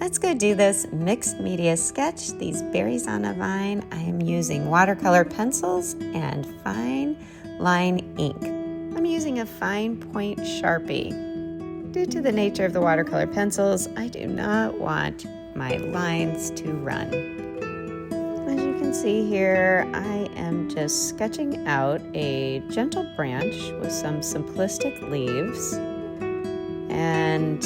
Let's go do this mixed media sketch, these berries on a vine. I am using watercolor pencils and fine line ink. I'm using a fine point Sharpie. Due to the nature of the watercolor pencils, I do not want my lines to run. As you can see here, I am just sketching out a gentle branch with some simplistic leaves. And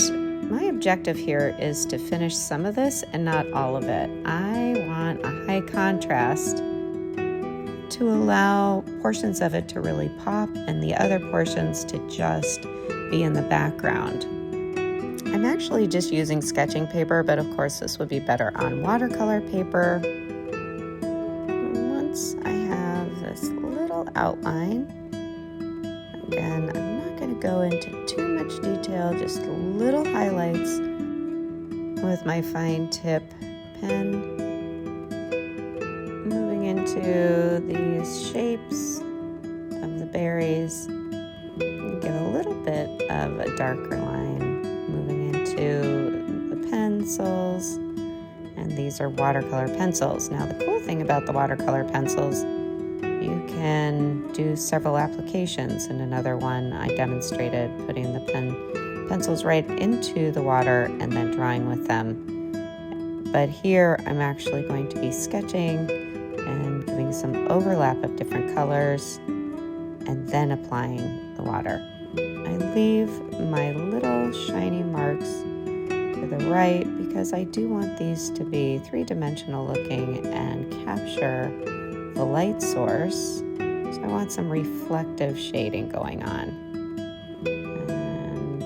my objective here is to finish some of this and not all of it. I want a high contrast to allow portions of it to really pop and the other portions to just be in the background. I'm actually just using sketching paper, but of course this would be better on watercolor paper. Once I have this little outline, again, I'm not going to go into too much detail, just little highlights with my fine tip pen. Moving into these shapes of the berries, give a little bit of a darker line. Moving into the pencils, and these are watercolor pencils. Now the cool thing about the watercolor pencils, you can do several applications. In another one, I demonstrated putting the pencils right into the water and then drawing with them. But here, I'm actually going to be sketching and giving some overlap of different colors and then applying the water. I leave my little shiny marks to the right because I do want these to be three-dimensional looking and capture the light source, so I want some reflective shading going on. And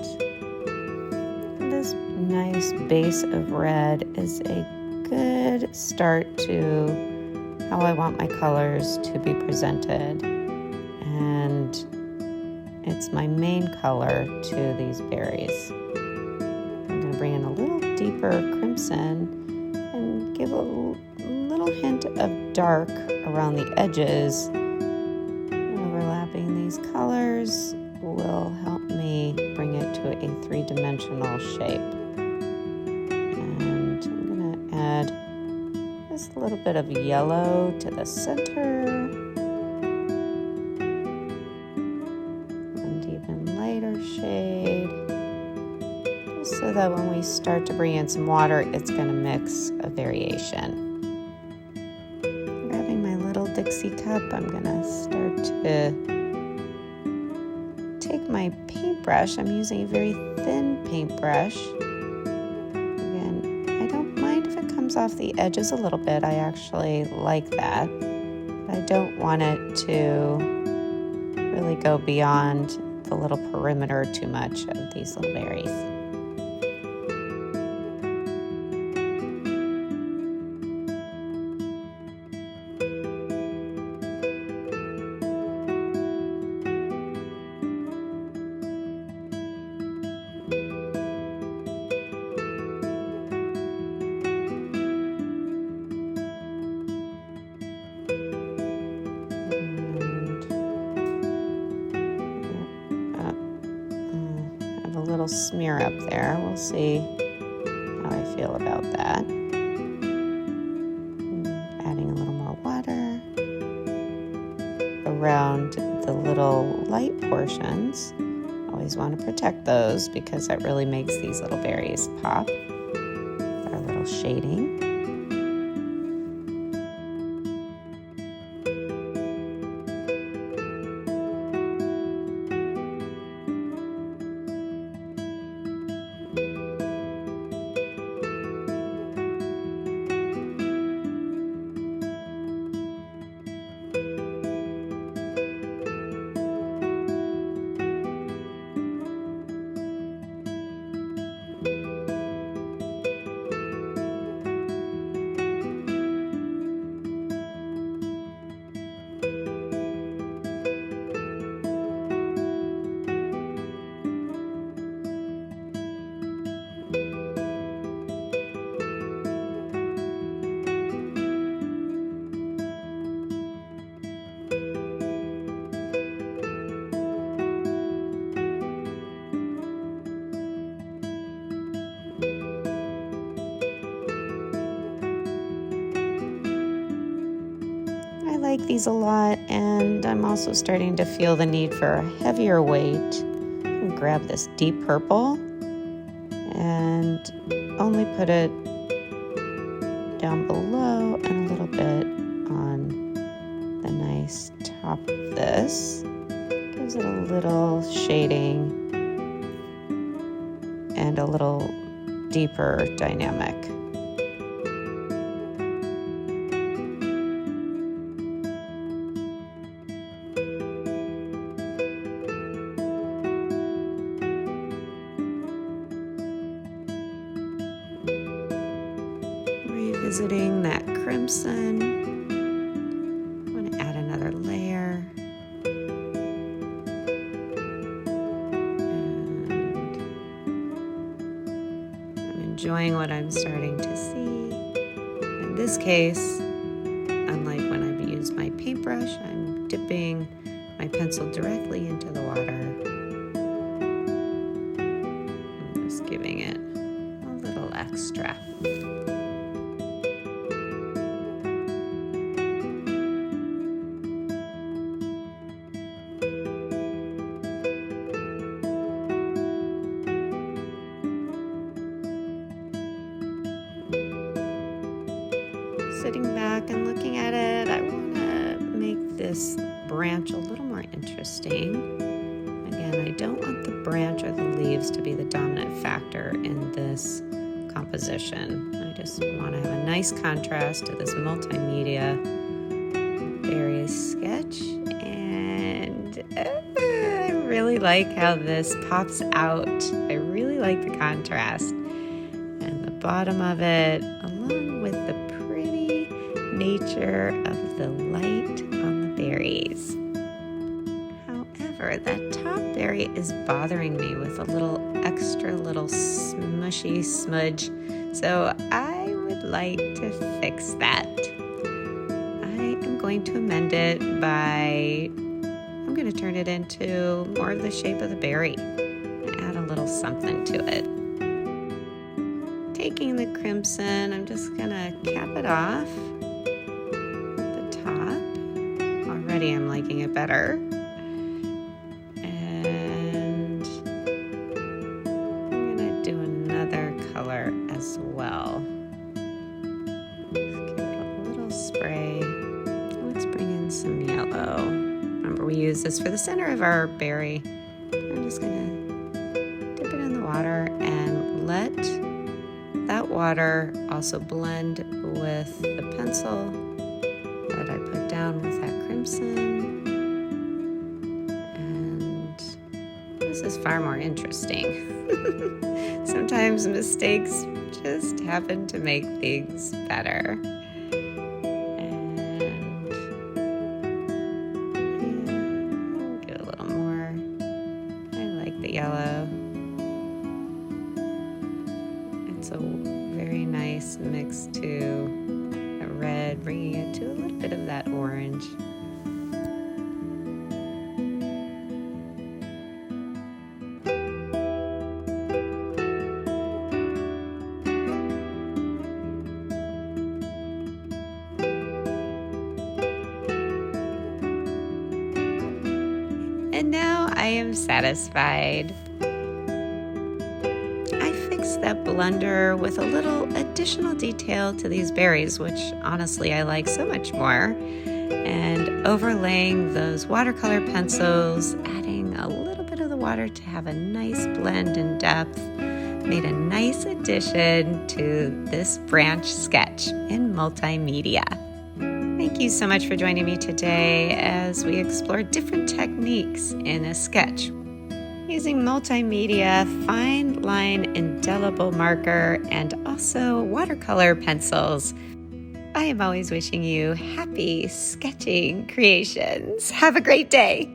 this nice base of red is a good start to how I want my colors to be presented. And it's my main color to these berries. I'm going to bring in a little deeper crimson and give a little hint of dark around the edges. Overlapping these colors will help me bring it to a three-dimensional shape. And I'm going to add just a little bit of yellow to the center. And even lighter shade. Just so that when we start to bring in some water, it's going to mix a variation. Dixie cup, I'm gonna start to take my paintbrush. I'm using a very thin paintbrush. Again, I don't mind if it comes off the edges a little bit. I actually like that. But I don't want it to really go beyond the little perimeter too much of these little berries. Little smear up there. We'll see how I feel about that. Adding a little more water around the little light portions. Always want to protect those because that really makes these little berries pop. Our little shading. like these a lot, and I'm also starting to feel the need for a heavier weight. Grab this deep purple and only put it down below and a little bit on the nice top of this. Gives it a little shading and a little deeper dynamic. Revisiting that crimson. I want to add another layer. And I'm enjoying what I'm starting to see. In this case, unlike when I've used my paintbrush, I'm dipping my pencil directly into the water. I'm just giving it a little extra. Sitting back and looking at it, I want to make this branch a little more interesting. Again, I don't want the branch or the leaves to be the dominant factor in this composition. I just want to have a nice contrast to this multimedia berry sketch, and I really like how this pops out. I really like the contrast and the bottom of it, along with the nature of the light on the berries. However, that top berry is bothering me with a little extra little smushy smudge, so I would like to fix that. I am going to amend it by, I'm going to turn it into more of the shape of the berry, add a little something to it. Taking the crimson, I'm just going to cap it off. Already I'm liking it better. And I'm gonna do another color as well. Let's give it a little spray. Let's bring in some yellow. Remember, we use this for the center of our berry. I'm just gonna dip it in the water and let that water also blend with the pencil that I put down with that crimson, and this is far more interesting. Sometimes mistakes just happen to make things better. And yeah, get a little more. I like the yellow. It's a very nice mix to red, bringing it to a little bit of that orange. And now I am satisfied. That blunder with a little additional detail to these berries, which honestly I like so much more, and overlaying those watercolor pencils, adding a little bit of the water to have a nice blend and depth, made a nice addition to this branch sketch in multimedia. Thank you so much for joining me today as we explore different techniques in a sketch using multimedia, fine line indelible marker, and also watercolor pencils. I am always wishing you happy sketching creations. Have a great day.